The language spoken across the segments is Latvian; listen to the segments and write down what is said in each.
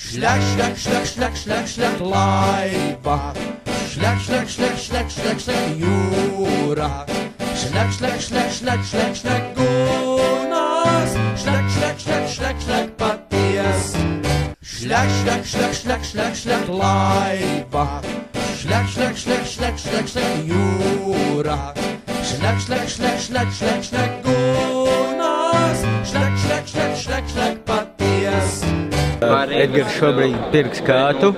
Šļak, šļak, šļak, šļak, šļak, šļak, laiva. Šļak, šļak, šļak, šļak, šļak, šļak, jūra. Šļak, šļak, šļak, šļak, šļak, šļak, gunas. Šļak, šļak, šļak, šļak, šļak, paties. Šļak, šļak, šļak, šļak, šļak, šļak, laiva. Šļak, šļak, šļak, šļak, šļak, šļak, jūra. Šļak, šļak, šļak, šļak, šļak, šļak, gunas. Šļak, šļak, šļak, šļak, šļak, paties. Edgars šobrīd pirks kātu,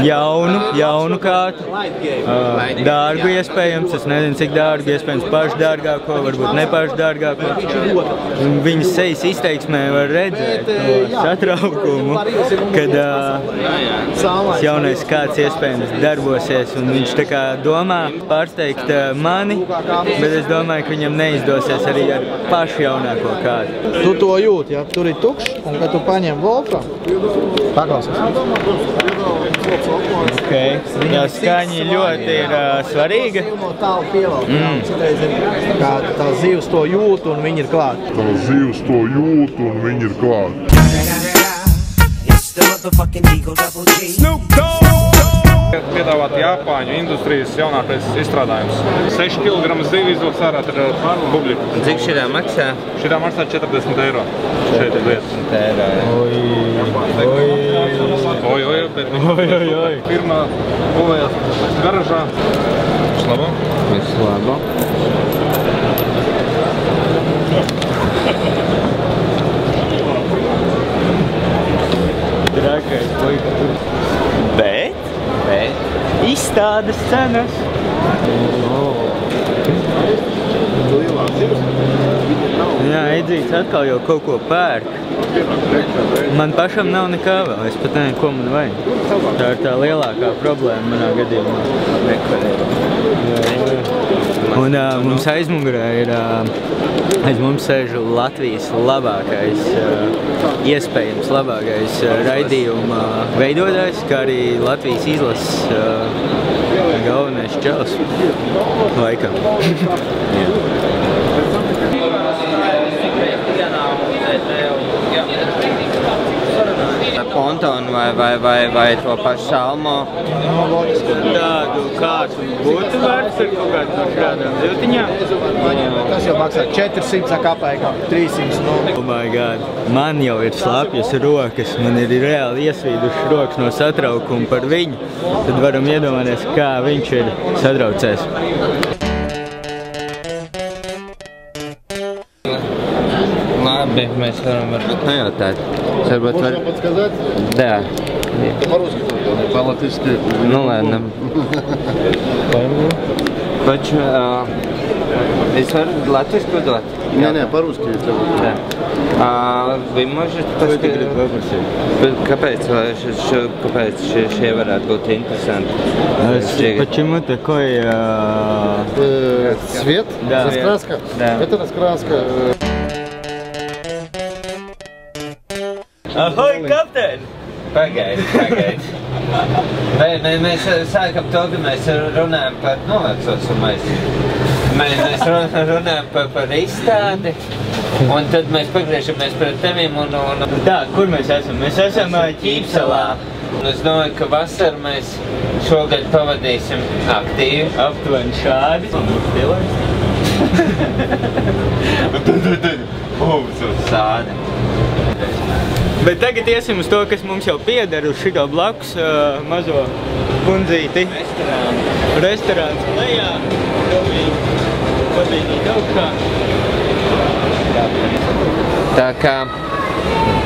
jaunu kātu, dārgu iespējams, es nezinu cik dārgu, iespējams pašdārgāko, varbūt nepašdārgāko. Viņas sejas izteiksmē var redzēt to satraukumu, kad jaunais kāds iespējams darbosies un viņš tā kā domā pārsteigt mani, bet es domāju, ka viņam neizdosies arī ar pašu jaunāko kātu. Tu to jūti, ja? Tur ir tukšs, un kad tu paņem Wolfram, paklausies. Okay. Jā, skaņa ļoti ir svarīga. Kā tā zivs to jūt, un viņi ir klāt. Piedāvāt Japāņu industrijas jaunākais izstrādājums. 6 kg zivi izdodas ārā ar publiku. Cik šitā maksā? Šitā maksā 40 eiro. Šeit ir lietas. 40 eiro. Oi. Firma būvējās garažā. Vislabo. Vislabo. Trakais puika. Bet izstādes cenas. Jā, Edzīts atkal jau kaut ko pērk. Man pašam nav nekā vēl, es pat nezinu, ko man vajag. Tā ir tā lielākā problēma manā gadījumā. Un mums aizmugurē ir, aiz mums sēž Latvijas labākais, iespējams labākais raidījuma veidotājs, kā arī Latvijas izlases galvenais čels. Laikam. Pontonu vai to pašu salmo. Tādu kādu būtu vērts ar kaut kādu no šādām ziltiņām. Tas jau maksā 400 kapēkām, 300. Oh my god, man jau ir slapjas rokas, man ir reāli iesvīdušas rokas no satraukuma par viņu. Tad varam iedomāties, kā viņš ir satraucēs. Labi, mēs varam varbūt nejautāt. Varbūt var... Можно подсказать? Да. По-русски, по-латышски. Ну ладно. Taču, es varu latviski uzdot? Не, по-русски. Да. Вы можете paskaidrot, kāpēc šie varētu būt interesanti? Почему такой... Цвет? Да. Раскраска? Да. Это раскраска. Ahoj, kapteini! Pagaidi. Mēs sākam to, ka mēs runājam par novecošumais. Mēs runājam par izstādi, un tad mēs pagriežamies pret tevim un... Tā, kur mēs esam? Mēs esam Ķīpsalā. Un es domāju, ka vasaru mēs šogad pavadīsim aktīvi. Aptuveni šādi. Sādi. Bet tagad iesim uz to, kas mums jau pieder, uz šito blakus mazo kundzīti. Restorāns lejā. Pabeidīt augšā. Tā kā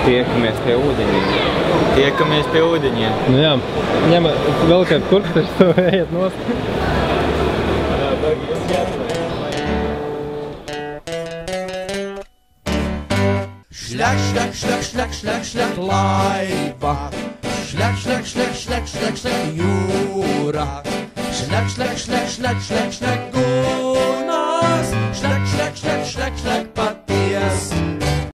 tiekamies pie ūdeņiem. Nu jā, ņem vēl kādu kurksters, to ejiet nost. Šļak, šļak, šļak, šļak, šļak, šļak, laiva. Šļak, šļak, šļak, šļak, šļak, šļak, jūra. Šļak, šļak, šļak, šļak, šļak, šļak, gunas. Šļak,